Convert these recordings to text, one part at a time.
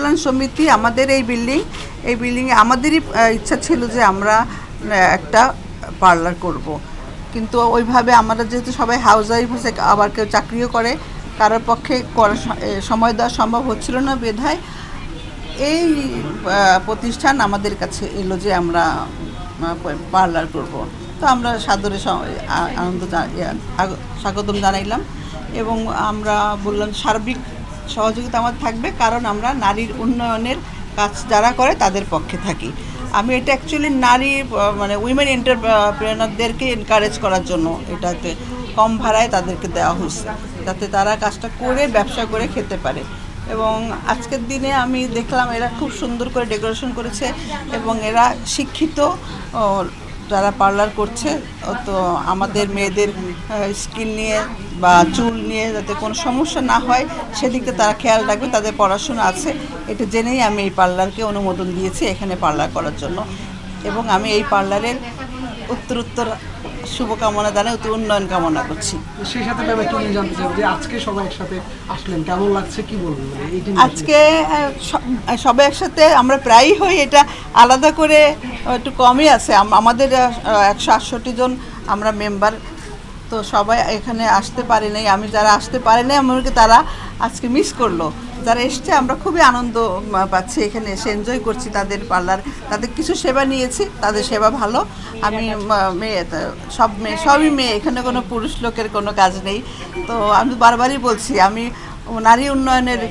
কল্যাণ সমিতি আমাদের এই বিল্ডিংয়ে আমাদেরই ইচ্ছা ছিল যে আমরা একটা পার্লার করব। কিন্তু ওইভাবে আমরা যেহেতু সবাই হাউস ওয়াইফ আছে, আবার কেউ চাকরিও করে, কারোর পক্ষে সময় দেওয়া সম্ভব হচ্ছিল না, বিধায় এই প্রতিষ্ঠান আমাদের কাছে এলো যে আমরা পার্লার করব। তো আমরা সাদরে আনন্দ স্বাগতম জানাইলাম এবং আমরা বললাম সার্বিক সহযোগিতা আমাদের থাকবে, কারণ আমরা নারীর উন্নয়নের কাজ যারা করে তাদের পক্ষে থাকি। আমি এটা অ্যাকচুয়ালি নারী মানে উইমেন এন্টারপ্রেনারদেরকে এনকারেজ করার জন্য এটাতে কম ভাড়ায় তাদেরকে দেওয়া হয়েছে, যাতে তারা কাজটা করে ব্যবসা করে খেতে পারে। এবং আজকের দিনে আমি দেখলাম এরা খুব সুন্দর করে ডেকোরেশন করেছে এবং এরা শিক্ষিত যারা পার্লার করছে। তো আমাদের মেয়েদের স্কিন নিয়ে বা চুল নিয়ে যাতে কোনো সমস্যা না হয় সেদিকে তারা খেয়াল রাখবে, তাদের পড়াশোনা আছে, এটা জেনেই আমি এই পার্লারকে অনুমোদন দিয়েছি এখানে পার্লার করার জন্য। এবং আমি এই পার্লারের উত্তর শুভকামনা জানাই, উন্নয়ন কামনা করছি। সেই সাথে তুমি জানতে চাই যে আজকে সবাই একসাথে আসলেন, কেমন লাগছে, কি বলবেন? আজকে সবাই একসাথে আমরা প্রায়ই হই, এটা আলাদা করে একটু কমই আছে। আমাদের 168 জন আমরা মেম্বার, তো সবাই এখানে আসতে পারে নাই। আমি যারা আসতে পারে নাই আমাকে তারা আজকে মিস করলো। যারা এসছে আমরা খুবই আনন্দ পাচ্ছি, এখানে এসে এনজয় করছি। তাদের পার্লার, তাদের কিছু সেবা নিয়েছি, তাদের সেবা ভালো। আমি সবই মেয়ে, এখানে কোনো পুরুষ লোকের কোনো কাজ নেই। তো আমি বারবারই বলছি, আমি নারী উন্নয়নের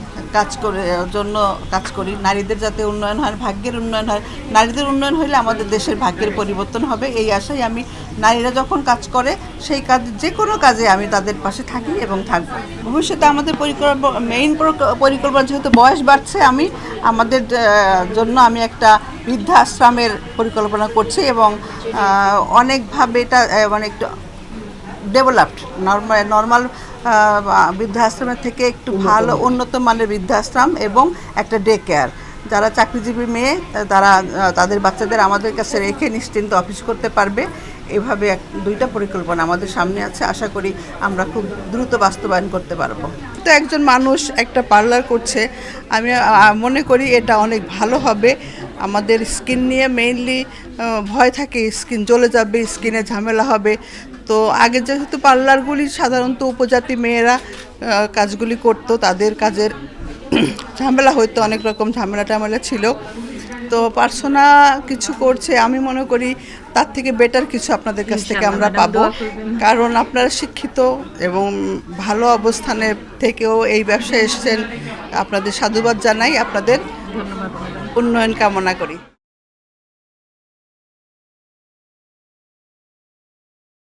জন্য কাজ করি। নারীদের যাতে উন্নয়ন হয়, ভাগ্যের উন্নয়ন হয়। নারীদের উন্নয়ন হলে আমাদের দেশের ভাগ্যের পরিবর্তন হবে, এই আশায় আমি নারীরা যখন কাজ করে সেই কাজ, যে কোনো কাজে আমি তাদের পাশে থাকি এবং থাকব। ভবিষ্যতে আমাদের মেইন পরিকল্পনা, যেহেতু বয়স বাড়ছে, আমাদের জন্য আমি একটা বৃদ্ধাশ্রমের পরিকল্পনা করছি এবং অনেকভাবে এটা মানে একটু ডেভেলপড, নর্মাল বৃদ্ধাশ্রমের থেকে একটু ভালো উন্নত মানের বৃদ্ধাশ্রম এবং একটা ডে কেয়ার। যারা চাকরিজীবী মেয়ে তারা তাদের বাচ্চাদের আমাদের কাছে রেখে নিশ্চিন্ত অফিস করতে পারবে। এভাবে দুইটা পরিকল্পনা আমাদের সামনে আছে, আশা করি আমরা খুব দ্রুত বাস্তবায়ন করতে পারবো। তো একজন মানুষ একটা পার্লার করছে, আমি মনে করি এটা অনেক ভালো হবে। আমাদের স্কিন নিয়ে মেইনলি ভয় থাকে, স্কিন জ্বলে যাবে, স্কিনে ঝামেলা হবে। তো আগে যেহেতু পার্লারগুলি সাধারণত উপজাতি মেয়েরা কাজগুলি করতো, তাদের কাজের ঝামেলা হয়তো অনেক রকম ঝামেলা ছিল। তো পার্সোনা কিছু করছে, আমি মনে করি তার থেকে বেটার কিছু আপনাদের কাছ থেকে আমরা পাবো, কারণ আপনারা শিক্ষিত এবং ভালো অবস্থানে থেকেও এই ব্যবসায় এসেছেন। আপনাদের সাধুবাদ জানাই, আপনাদের উন্নয়ন কামনা করি।